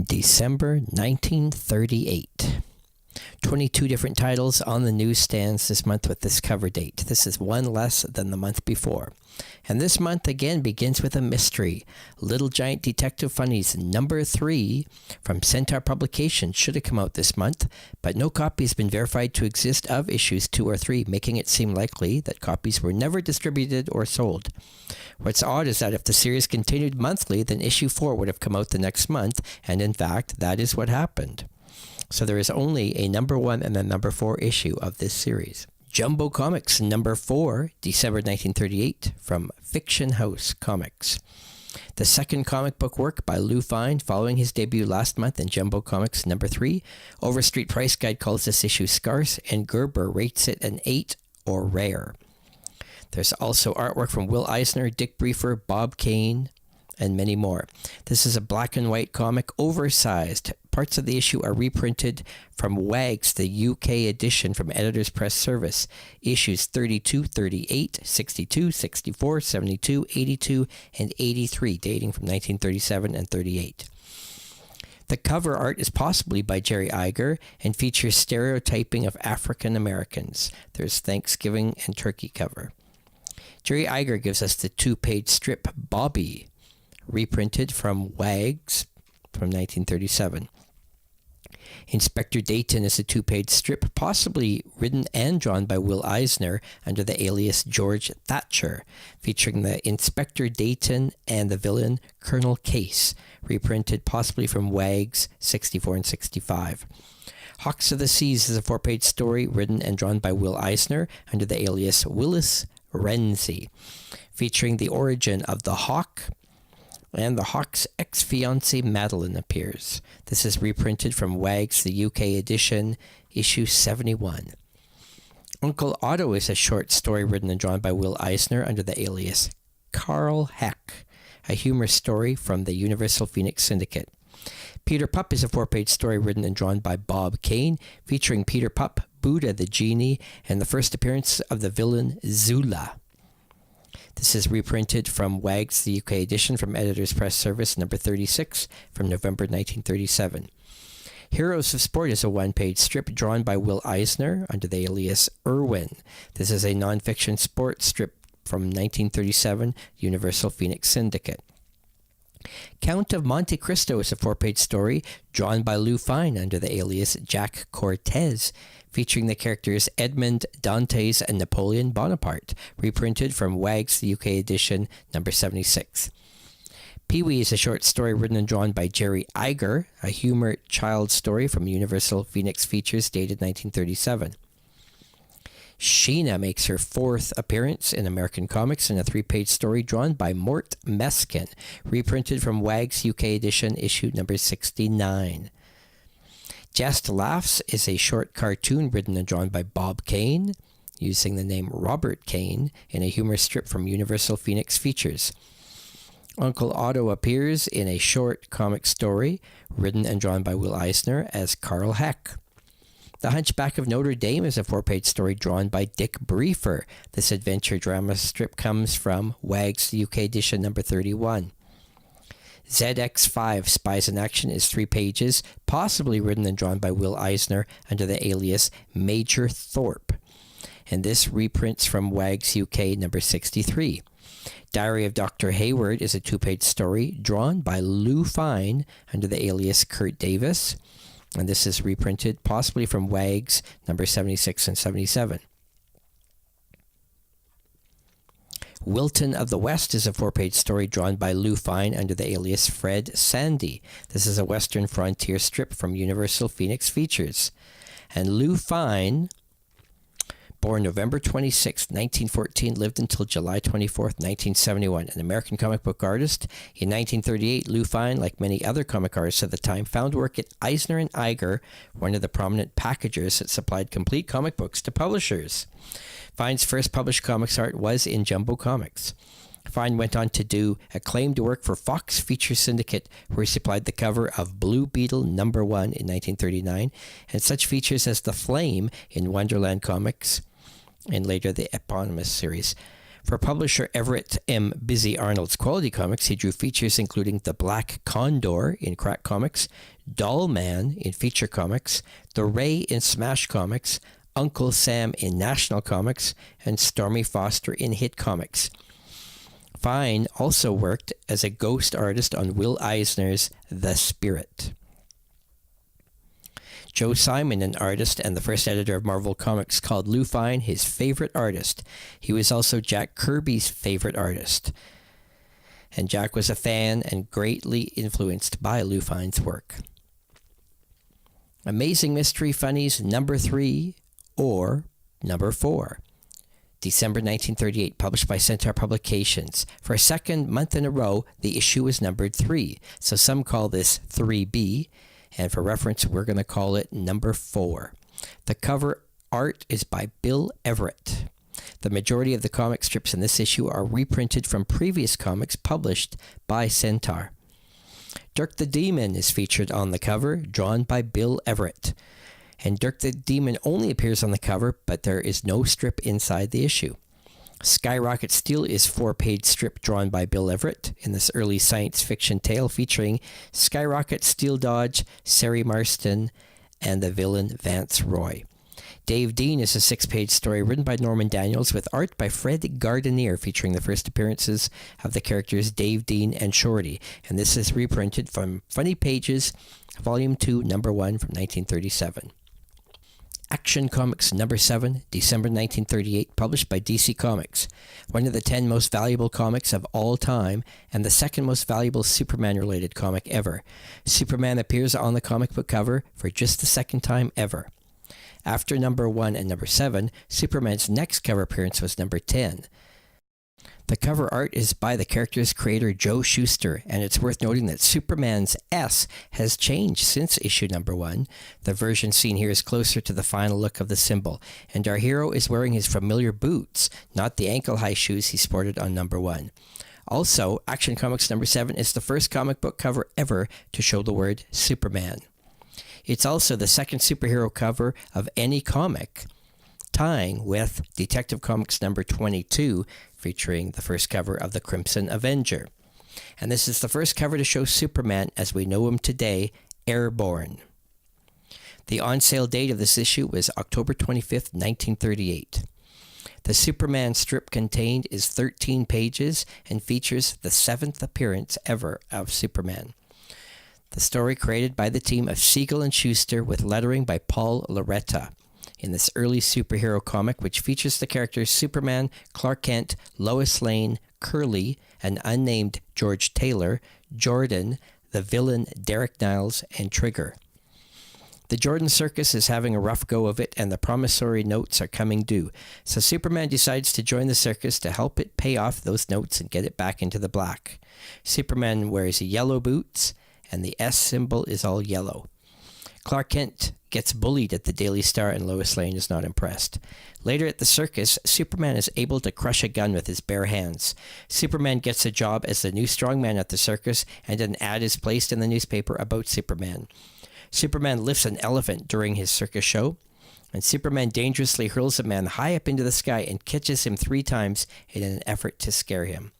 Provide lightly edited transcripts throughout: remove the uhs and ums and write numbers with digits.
December 1938. 22 different titles on the newsstands this month with this cover date. This is one less than the month before. And this month again begins with a mystery. Little Giant Detective Funnies number 3 from Centaur Publications should have come out this month, but no copy has been verified to exist of issues 2 or 3, making it seem likely that copies were never distributed or sold. What's odd is that if the series continued monthly, then issue 4 would have come out the next month, and in fact, that is what happened. So there is only a number 1 and a number 4 issue of this series. Jumbo Comics number 4, December 1938, from Fiction House Comics. The second comic book work by Lou Fine following his debut last month in Jumbo Comics number 3. Overstreet Price Guide calls this issue scarce, and Gerber rates it an 8 or rare. There's also artwork from Will Eisner, Dick Briefer, Bob Kane, and many more. This is a black and white comic, oversized. Parts of the issue are reprinted from Wags, the UK edition from Editor's Press Service. Issues 32, 38, 62, 64, 72, 82, and 83, dating from 1937 and 38. The cover art is possibly by Jerry Iger and features stereotyping of African Americans. There's Thanksgiving and turkey cover. Jerry Iger gives us the 2-page strip Bobby, reprinted from Wags from 1937. Inspector Dayton is a 2-page strip, possibly written and drawn by Will Eisner under the alias George Thatcher, featuring the Inspector Dayton and the villain Colonel Case, reprinted possibly from Wags 64 and 65. Hawks of the Seas is a 4-page story written and drawn by Will Eisner under the alias Willis Renzi, featuring the origin of the Hawk, and the Hawk's ex-fiancée Madeline appears. This is reprinted from Wags, the UK edition, issue 71. Uncle Otto is a short story written and drawn by Will Eisner under the alias Carl Heck, a humor story from the Universal Phoenix Syndicate. Peter Pup is a 4-page story written and drawn by Bob Kane, featuring Peter Pup, Buddha the Genie, and the first appearance of the villain Zula. This is reprinted from Wags, the UK edition from Editor's Press Service, number 36, from November 1937. Heroes of Sport is a 1-page strip drawn by Will Eisner under the alias Irwin. This is a non-fiction sports strip from 1937, Universal Phoenix Syndicate. Count of Monte Cristo is a 4-page story drawn by Lou Fine under the alias Jack Cortez, featuring the characters Edmond Dantes and Napoleon Bonaparte, reprinted from Wags, the UK edition, number 76. Pee-wee is a short story written and drawn by Jerry Iger, a humor child story from Universal Phoenix Features dated 1937. Sheena makes her 4th appearance in American Comics in a 3-page story drawn by Mort Meskin, reprinted from Wags UK edition, issue number 69. Just Laughs is a short cartoon written and drawn by Bob Kane, using the name Robert Kane, in a humor strip from Universal Phoenix Features. Uncle Otto appears in a short comic story written and drawn by Will Eisner as Carl Heck. The Hunchback of Notre Dame is a 4-page story drawn by Dick Briefer. This adventure drama strip comes from Wags, the UK edition, number 31. ZX5 Spies in Action is 3 pages, possibly written and drawn by Will Eisner under the alias Major Thorpe. And this reprints from Wags UK number 63. Diary of Dr. Hayward is a 2-page story drawn by Lou Fine under the alias Kurt Davis. And this is reprinted possibly from Wags number 76 and 77. Wilton of the West is a 4-page story drawn by Lou Fine under the alias Fred Sandy. This is a Western frontier strip from Universal Phoenix Features. And Lou Fine, born November 26, 1914, lived until July 24, 1971, an American comic book artist. In 1938, Lou Fine, like many other comic artists at the time, found work at Eisner and Iger, one of the prominent packagers that supplied complete comic books to publishers. Fine's first published comics art was in Jumbo Comics. Fine went on to do acclaimed work for Fox Feature Syndicate, where he supplied the cover of Blue Beetle #1 in 1939, and such features as The Flame in Wonderland Comics, and later the eponymous series. For publisher Everett M. Busy Arnold's Quality Comics, he drew features including The Black Condor in Crack Comics, Doll Man in Feature Comics, The Ray in Smash Comics, Uncle Sam in National Comics, and Stormy Foster in Hit Comics. Fine also worked as a ghost artist on Will Eisner's The Spirit. Joe Simon, an artist and the first editor of Marvel Comics, called Lou Fine his favorite artist. He was also Jack Kirby's favorite artist. And Jack was a fan and greatly influenced by Lou Fine's work. Amazing Mystery Funnies number 3 or number 4. December 1938, published by Centaur Publications. For a second month in a row, the issue was numbered 3. So some call this 3B. And for reference, we're going to call it number 4. The cover art is by Bill Everett. The majority of the comic strips in this issue are reprinted from previous comics published by Centaur. Dirk the Demon is featured on the cover, drawn by Bill Everett. And Dirk the Demon only appears on the cover, but there is no strip inside the issue. Skyrocket Steel is 4-page strip drawn by Bill Everett in this early science fiction tale featuring Skyrocket, Steel Dodge, Sari Marston, and the villain Vance Roy. Dave Dean is a 6-page story written by Norman Daniels with art by Fred Guardineer featuring the first appearances of the characters Dave Dean and Shorty. And this is reprinted from Funny Pages, Volume 2, Number 1 from 1937. Action Comics number 7, December 1938, published by DC Comics. One of the 10 most valuable comics of all time, and the second most valuable Superman-related comic ever. Superman appears on the comic book cover for just the second time ever. After number 1 and number 7, Superman's next cover appearance was number 10. The cover art is by the character's creator Joe Shuster, and it's worth noting that Superman's S has changed since issue number 1. The version seen here is closer to the final look of the symbol, and our hero is wearing his familiar boots, not the ankle-high shoes he sported on number 1. Also, Action Comics number 7 is the first comic book cover ever to show the word Superman. It's also the second superhero cover of any comic, tying with Detective Comics number 22, featuring the first cover of the Crimson Avenger. And this is the first cover to show Superman as we know him today, airborne. The on-sale date of this issue was October 25th, 1938. The Superman strip contained is 13 pages and features the 7th appearance ever of Superman. The story created by the team of Siegel and Schuster with lettering by Paul Loretta. In this early superhero comic, which features the characters Superman, Clark Kent, Lois Lane, Curly, an unnamed George Taylor, Jordan, the villain Derek Niles, and Trigger. The Jordan Circus is having a rough go of it, and the promissory notes are coming due. So Superman decides to join the circus to help it pay off those notes and get it back into the black. Superman wears yellow boots, and the S symbol is all yellow. Clark Kent gets bullied at the Daily Star, and Lois Lane is not impressed. Later at the circus, Superman is able to crush a gun with his bare hands. Superman gets a job as the new strongman at the circus, and an ad is placed in the newspaper about Superman. Superman lifts an elephant during his circus show, and Superman dangerously hurls a man high up into the sky and catches him 3 times in an effort to scare him.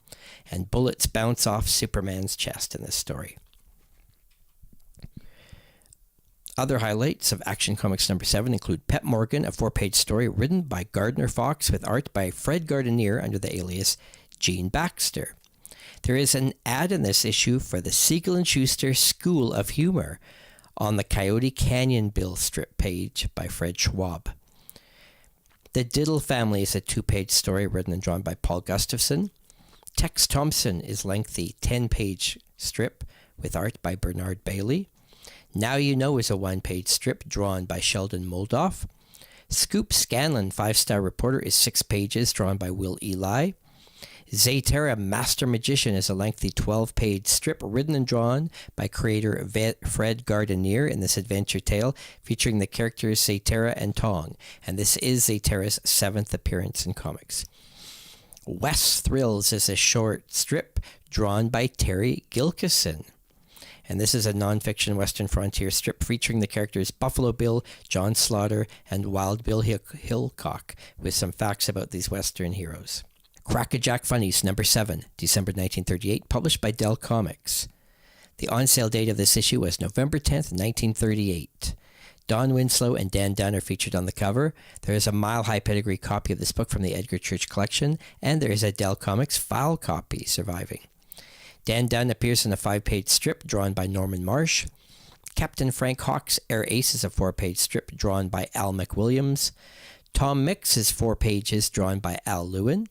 And bullets bounce off Superman's chest in this story. Other highlights of Action Comics number 7 include Pep Morgan, a 4-page story written by Gardner Fox with art by Fred Guardineer under the alias Gene Baxter. There is an ad in this issue for the Siegel and Schuster School of Humor on the Coyote Canyon Bill strip page by Fred Schwab. The Diddle Family is a 2-page story written and drawn by Paul Gustafson. Tex Thompson is lengthy 10-page strip with art by Bernard Bailey. Now You Know is a 1-page strip drawn by Sheldon Moldoff. Scoop Scanlon, 5-star reporter, is 6 pages drawn by Will Eli. Zaytera Master Magician is a lengthy 12-page strip written and drawn by creator Fred Guardineer in this adventure tale featuring the characters Zaytera and Tong. And this is Zaytera's 7th appearance in comics. West Thrills is a short strip drawn by Terry Gilkison. And this is a non-fiction Western frontier strip featuring the characters Buffalo Bill, John Slaughter, and Wild Bill Hillcock, with some facts about these Western heroes. Crackerjack Funnies, number 7, December 1938, published by Dell Comics. The on-sale date of this issue was November 10th, 1938. Don Winslow and Dan Dunn are featured on the cover. There is a mile-high pedigree copy of this book from the Edgar Church collection, and there is a Dell Comics file copy surviving. Dan Dunn appears in a 5-page strip drawn by Norman Marsh. Captain Frank Hawk's Air Ace is a 4-page strip drawn by Al McWilliams. Tom Mix is 4 pages drawn by Al Lewin.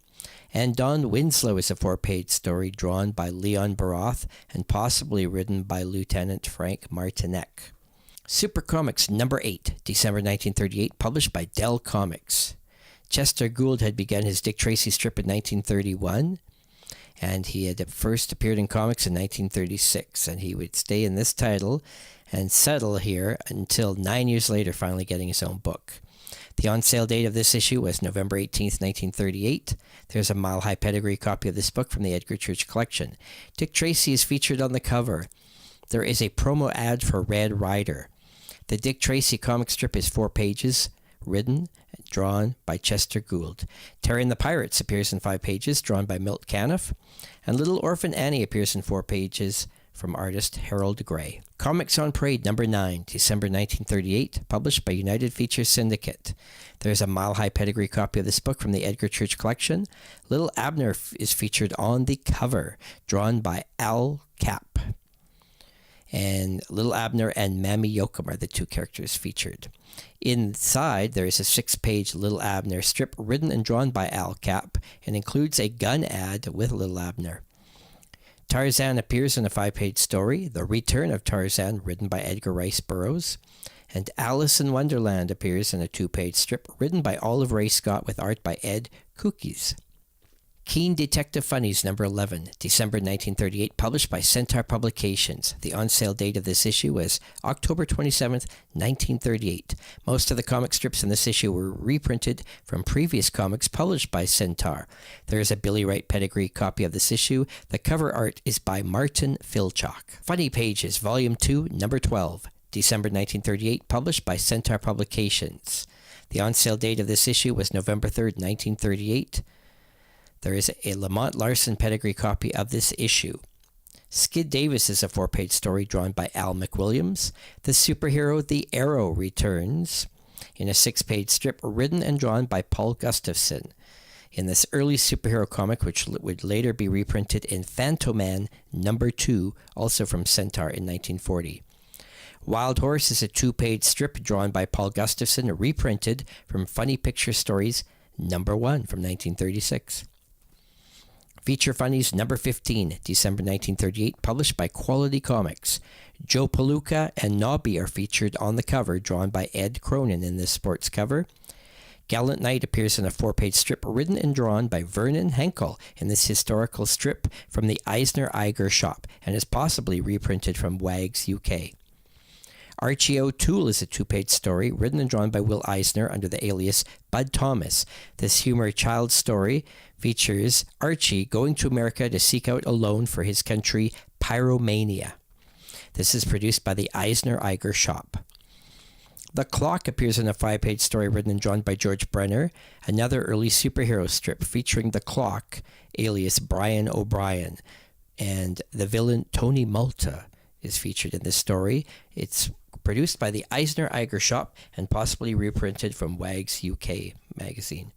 And Don Winslow is a 4-page story drawn by Leon Baroth and possibly written by Lieutenant Frank Martinek. Super Comics number 8, December 1938, published by Dell Comics. Chester Gould had begun his Dick Tracy strip in 1931, and he had first appeared in comics in 1936, and he would stay in this title and settle here until 9 years later, finally getting his own book. The on-sale date of this issue was November 18th, 1938. There's a mile-high pedigree copy of this book from the Edgar Church collection. Dick Tracy is featured on the cover. There is a promo ad for Red Rider. The Dick Tracy comic strip is 4 pages, written and drawn by Chester Gould. Terry and the Pirates appears in 5 pages, drawn by Milt Caniff. And Little Orphan Annie appears in 4 pages, from artist Harold Gray. Comics on Parade number 9, December 1938, published by United Features Syndicate. There's a mile-high pedigree copy of this book from the Edgar Church collection. Little Abner is featured on the cover, drawn by Al Cap. And Little Abner and Mammy Yokum are the 2 characters featured. Inside, there is a 6-page Little Abner strip written and drawn by Al Cap and includes a gun ad with Little Abner. Tarzan appears in a 5-page story, The Return of Tarzan, written by Edgar Rice Burroughs. And Alice in Wonderland appears in a 2-page strip written by Olive Ray Scott with art by Ed Cookies. Keen Detective Funnies number 11, December 1938, published by Centaur Publications. The on-sale date of this issue was October 27th, 1938. Most of the comic strips in this issue were reprinted from previous comics published by Centaur. There is a Billy Wright pedigree copy of this issue. The cover art is by Martin Filchock. Funny Pages, Volume 2, number 12, December 1938, published by Centaur Publications. The on-sale date of this issue was November 3rd, 1938. There is a Lamont Larson pedigree copy of this issue. Skid Davis is a 4-page story drawn by Al McWilliams. The superhero The Arrow returns in a 6-page strip written and drawn by Paul Gustafson. In this early superhero comic, which would later be reprinted in Phantoman number 2, also from Centaur in 1940. Wild Horse is a 2-page strip drawn by Paul Gustafson, reprinted from Funny Picture Stories number 1 from 1936. Feature Funnies number 15, December 1938, published by Quality Comics. Joe Palooka and Nobby are featured on the cover, drawn by Ed Cronin in this sports cover. Gallant Knight appears in a 4-page strip written and drawn by Vernon Henkel in this historical strip from the Eisner Eiger shop and is possibly reprinted from Wags UK. Archie O'Toole is a 2-page story written and drawn by Will Eisner under the alias Bud Thomas. This humor child story features Archie going to America to seek out a loan for his country, Pyromania. This is produced by the Eisner Eiger shop. The Clock appears in a 5-page story written and drawn by George Brenner, another early superhero strip featuring the Clock, alias Brian O'Brien, and the villain Tony Malta is featured in this story. It's produced by the Eisner Eiger shop and possibly reprinted from Wags UK magazine.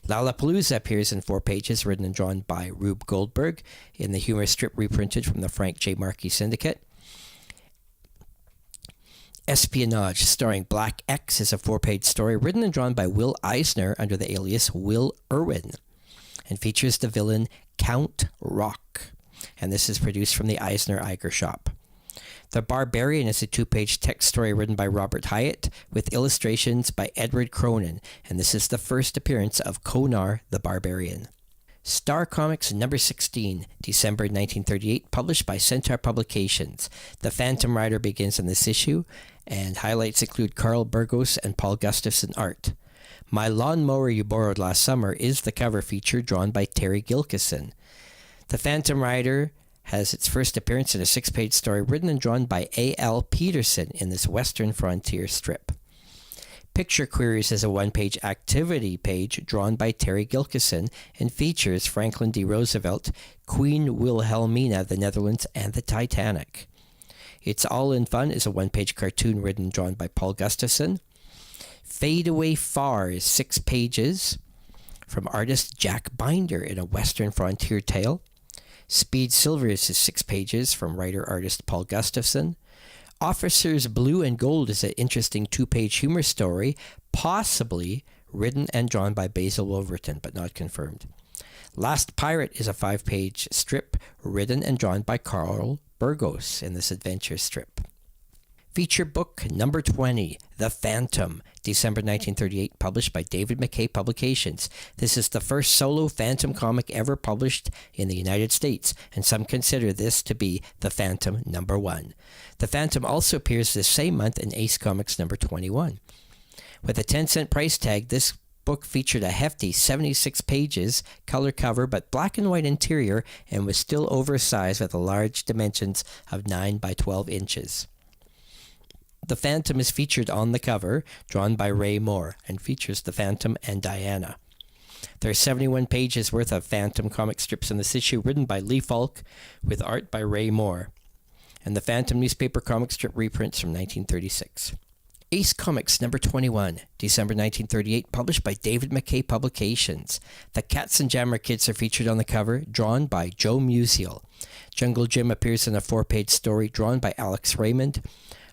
Lollapalooza appears in 4 pages, written and drawn by Rube Goldberg in the humor strip reprinted from the Frank J. Markey Syndicate. Espionage, starring Black X, is a 4-page story written and drawn by Will Eisner under the alias Will Irwin and features the villain Count Rock. And this is produced from the Eisner Eiger shop. The Barbarian is a 2-page text story written by Robert Hyatt with illustrations by Edward Cronin, and this is the first appearance of Konar the Barbarian. Star Comics number 16, December 1938, published by Centaur Publications. The Phantom Rider begins in this issue, and highlights include Carl Burgos and Paul Gustafson art. My Lawnmower You Borrowed Last Summer is the cover feature drawn by Terry Gilkison. The Phantom Rider has its first appearance in a 6-page story written and drawn by A.L. Peterson in this Western Frontier strip. Picture Queries is a one-page activity page drawn by Terry Gilkison and features Franklin D. Roosevelt, Queen Wilhelmina of the Netherlands, and the Titanic. It's All in Fun is a one-page cartoon written and drawn by Paul Gustafson. Fade Away Far is 6 pages from artist Jack Binder in a Western frontier tale. Speed Silvers is 6 pages from writer-artist Paul Gustafson. Officers Blue and Gold is an interesting 2-page humor story, possibly written and drawn by Basil Wolverton, but not confirmed. Last Pirate is a 5-page strip written and drawn by Carl Burgos in this adventure strip. Feature book number 20, The Phantom, December 1938, published by David McKay Publications. This is the first solo Phantom comic ever published in the United States, and some consider this to be The Phantom number 1. The Phantom also appears this same month in Ace Comics number 21. With a 10-cent price tag, this book featured a hefty 76 pages, color cover, but black and white interior, and was still oversized with the large dimensions of 9 by 12 inches. The Phantom is featured on the cover, drawn by Ray Moore, and features the Phantom and Diana. There are 71 pages worth of Phantom comic strips in this issue, written by Lee Falk, with art by Ray Moore, and the Phantom newspaper comic strip reprints from 1936. Ace Comics number 21, December 1938, published by David McKay Publications. The Cats and Jammer Kids are featured on the cover, drawn by Joe Musial. Jungle Jim appears in a 4-page story drawn by Alex Raymond.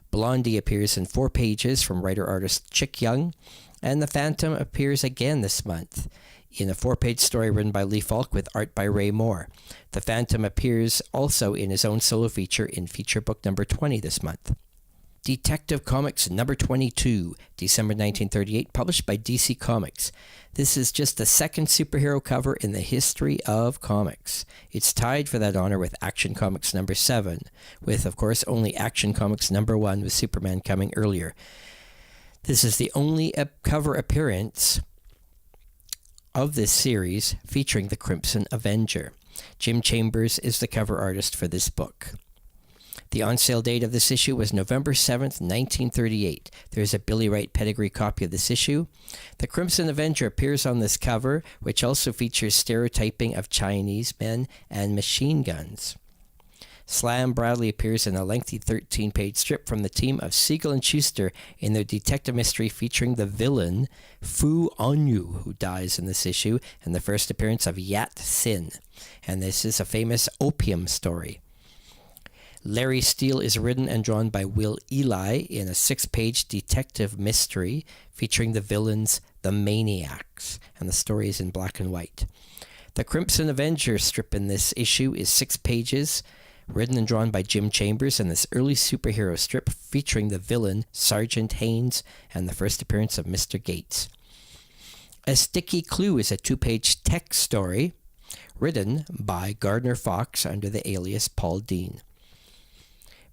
Blondie appears in 4 pages from writer-artist Chick Young, and the Phantom appears again this month in a 4-page story written by Lee Falk with art by Ray Moore. The Phantom appears also in his own solo feature in feature book number 20 this month. Detective Comics number 22, December 1938, published by DC Comics. This is just the second superhero cover in the history of comics. It's tied for that honor with Action Comics number 7, with, of course, only Action Comics number 1 with Superman coming earlier. This is the only cover appearance of this series featuring the Crimson Avenger. Jim Chambers is the cover artist for this book. The on-sale date of this issue was November 7th, 1938. There is a Billy Wright pedigree copy of this issue. The Crimson Avenger appears on this cover, which also features stereotyping of Chinese men and machine guns. Slam Bradley appears in a lengthy 13-page strip from the team of Siegel and Schuster in their detective mystery featuring the villain Fu Onyu, who dies in this issue, and the first appearance of Yat Sin. And this is a famous opium story. Larry Steele is written and drawn by Will Eli in a 6-page detective mystery featuring the villains, the Maniacs, and the story is in black and white. The Crimson Avenger strip in this issue is 6 pages, written and drawn by Jim Chambers in this early superhero strip featuring the villain, Sergeant Haynes, and the first appearance of Mr. Gates. A Sticky Clue is a 2-page tech story written by Gardner Fox under the alias Paul Dean.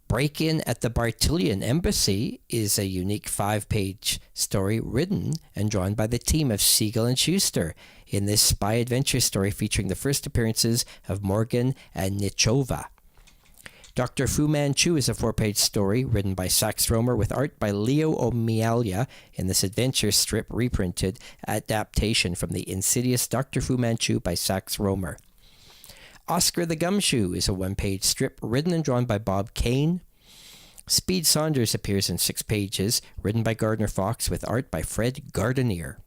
Break-In at the Bartillian Embassy is a unique 5-page story written and drawn by the team of Siegel and Schuster in this spy adventure story featuring the first appearances of Morgan and Nichova. Dr. Fu Manchu is a 4-page story written by Sax Rohmer with art by Leo O'Mialia in this adventure strip reprinted adaptation from the Insidious Dr. Fu Manchu by Sax Rohmer. Oscar the Gumshoe is a 1-page strip written and drawn by Bob Kane. Speed Saunders appears in 6 pages, written by Gardner Fox with art by Fred Guardineer.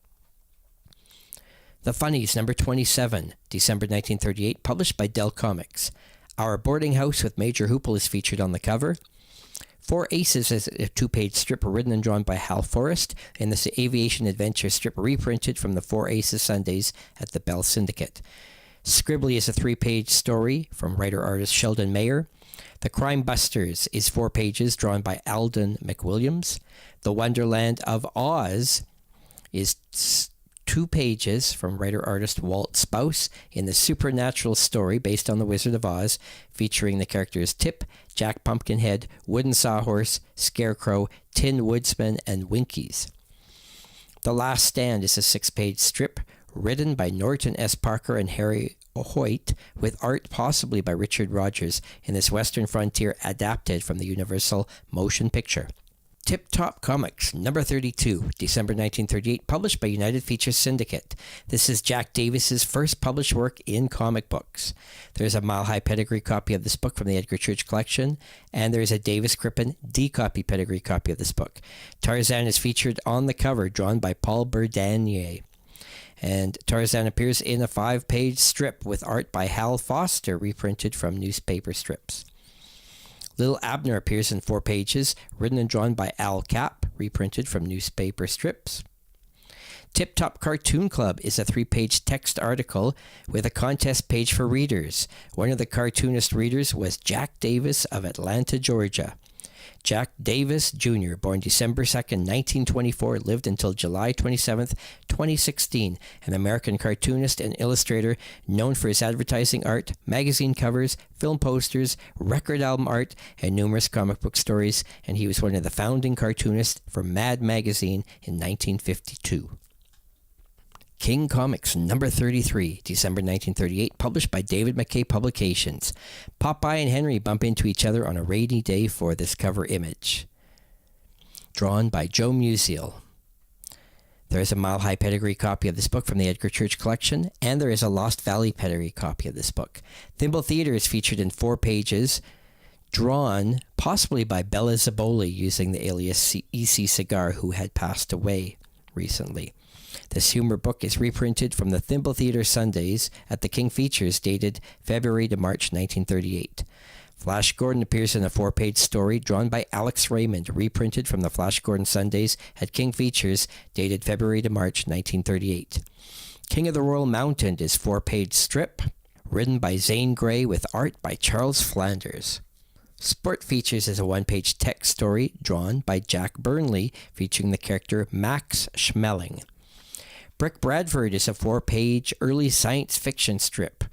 The Funnies, number 27, December 1938, published by Dell Comics. Our Boarding House with Major Hoople is featured on the cover. Four Aces is a 2-page strip written and drawn by Hal Forrest in this aviation adventure strip reprinted from the Four Aces Sundays at the Bell Syndicate. Scribbly is a 3-page story from writer-artist Sheldon Mayer. The Crime Busters is 4 pages drawn by Alden McWilliams. The Wonderland of Oz is 2 pages from writer-artist Walt Spouse in the supernatural story based on The Wizard of Oz, featuring the characters Tip, Jack Pumpkinhead, Wooden Sawhorse, Scarecrow, Tin Woodsman, and Winkies. The Last Stand is a 6-page strip written by Norton S. Parker and Harry Hoyt, with art possibly by Richard Rogers in this Western Frontier adapted from the Universal Motion Picture. Tip Top Comics, number 32, December 1938, published by United Features Syndicate. This is Jack Davis's first published work in comic books. There's a Mile High Pedigree copy of this book from the Edgar Church Collection, and there's a Davis Crippen D-copy pedigree copy of this book. Tarzan is featured on the cover, drawn by Paul Berdanier. And Tarzan appears in a 5-page strip with art by Hal Foster, reprinted from newspaper strips. Little Abner appears in 4 pages, written and drawn by Al Capp, reprinted from newspaper strips. Tip Top Cartoon Club is a 3-page text article with a contest page for readers. One of the cartoonist readers was Jack Davis of Atlanta, Georgia. Jack Davis, Jr., born December 2nd, 1924, lived until July 27th, 2016, an American cartoonist and illustrator known for his advertising art, magazine covers, film posters, record album art, and numerous comic book stories, and he was one of the founding cartoonists for Mad magazine in 1952. King Comics, number 33, December 1938, published by David McKay Publications. Popeye and Henry bump into each other on a rainy day for this cover image. Drawn by Joe Musial. There is a Mile High Pedigree copy of this book from the Edgar Church Collection, and there is a Lost Valley Pedigree copy of this book. Thimble Theater is featured in 4 pages, drawn possibly by Bella Zaboli using the alias E.C. Cigar, who had passed away recently. This humor book is reprinted from the Thimble Theater Sundays at the King Features, dated February to March 1938. Flash Gordon appears in a 4-page story drawn by Alex Raymond, reprinted from the Flash Gordon Sundays at King Features, dated February to March 1938. King of the Royal Mountain is 4-page strip, written by Zane Grey with art by Charles Flanders. Sport Features is a 1-page text story drawn by Jack Burnley, featuring the character Max Schmeling. Brick Bradford is a 4-page early science fiction strip,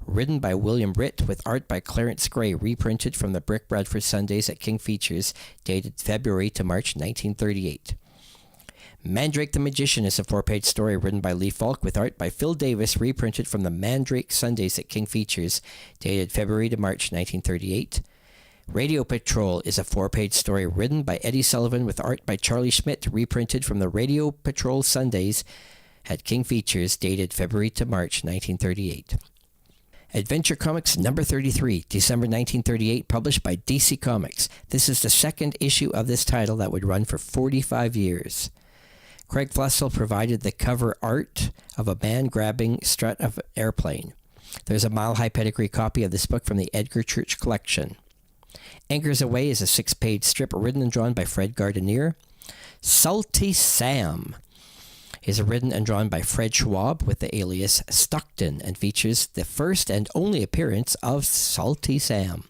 written by William Ritt with art by Clarence Gray, reprinted from the Brick Bradford Sundays at King Features, dated February to March 1938. Mandrake the Magician is a 4-page story written by Lee Falk with art by Phil Davis, reprinted from the Mandrake Sundays at King Features, dated February to March 1938. Radio Patrol is a 4-page story written by Eddie Sullivan with art by Charlie Schmidt, reprinted from the Radio Patrol Sundays at King Features, dated February to March 1938. Adventure Comics number 33, December 1938, published by DC Comics. This is the 2nd issue of this title that would run for 45 years. Craig Flessel provided the cover art of a man grabbing strut of an airplane. There's a Mile High Pedigree copy of this book from the Edgar Church Collection. Anchors Away is a 6-page strip written and drawn by Fred Guardineer. Salty Sam is written and drawn by Fred Schwab with the alias Stockton, and features the first and only appearance of Salty Sam.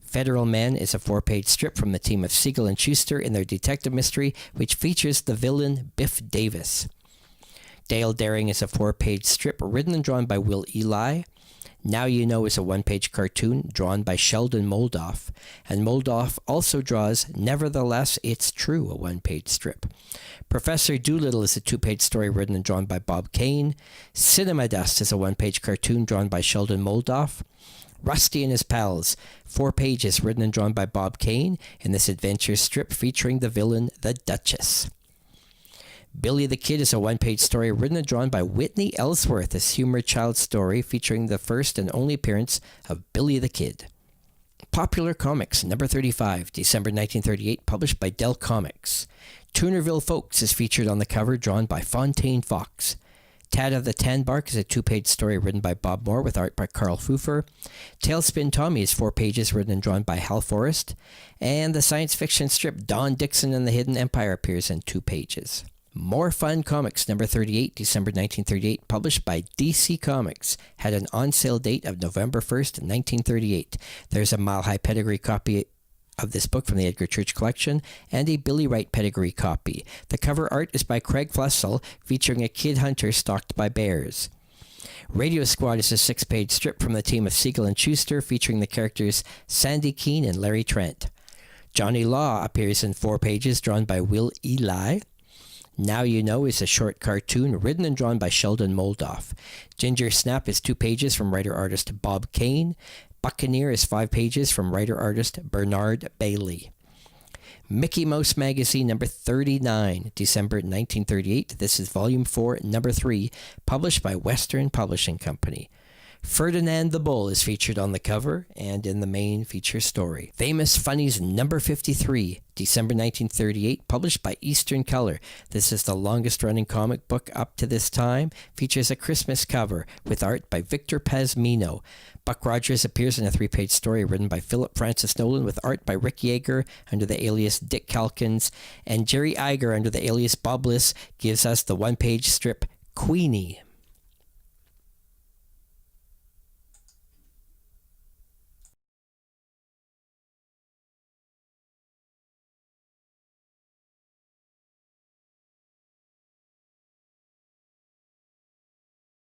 Federal Men is a 4-page strip from the team of Siegel and Schuster in their detective mystery, which features the villain Biff Davis. Dale Daring is a 4-page strip written and drawn by Will Eli. Now You Know is a 1-page cartoon drawn by Sheldon Moldoff, and Moldoff also draws Nevertheless It's True, a 1-page strip. Professor Doolittle is a 2-page story written and drawn by Bob Kane. Cinema Dust is a 1-page cartoon drawn by Sheldon Moldoff. Rusty and His Pals, 4 pages written and drawn by Bob Kane in this adventure strip featuring the villain, the Duchess. Billy the Kid is a 1-page story written and drawn by Whitney Ellsworth, a humor child story featuring the first and only appearance of Billy the Kid. Popular Comics, number 35, December 1938, published by Dell Comics. Toonerville Folks is featured on the cover, drawn by Fontaine Fox. Tad of the Tanbark is a 2-page story written by Bob Moore with art by Carl Pfeiffer. Tailspin Tommy is 4 pages written and drawn by Hal Forrest. And the science fiction strip Don Dixon and the Hidden Empire appears in 2 pages. More Fun Comics, number 38, December 1938, published by DC Comics, had an on-sale date of November 1st, 1938. There's a Mile High Pedigree copy of this book from the Edgar Church Collection, and a Billy Wright Pedigree copy. The cover art is by Craig Flessel, featuring a kid hunter stalked by bears. Radio Squad is a 6-page strip from the team of Siegel and Schuster, featuring the characters Sandy Keene and Larry Trent. Johnny Law appears in 4 pages, drawn by Will Eli. Now You Know is a short cartoon written and drawn by Sheldon Moldoff. Ginger Snap is 2 pages from writer-artist Bob Kane. Buccaneer is 5 pages from writer-artist Bernard Bailey. Mickey Mouse Magazine number 39, December 1938. This is volume 4, number 3, published by Western Publishing Company. Ferdinand the Bull is featured on the cover and in the main feature story. Famous Funnies number 53, December 1938, published by Eastern Color. This is the longest-running comic book up to this time. Features a Christmas cover with art by Victor Pazmino. Buck Rogers appears in a 3-page story written by Philip Francis Nolan with art by Rick Yeager under the alias Dick Calkins. And Jerry Iger under the alias Bob Bliss gives us the 1-page strip Queenie.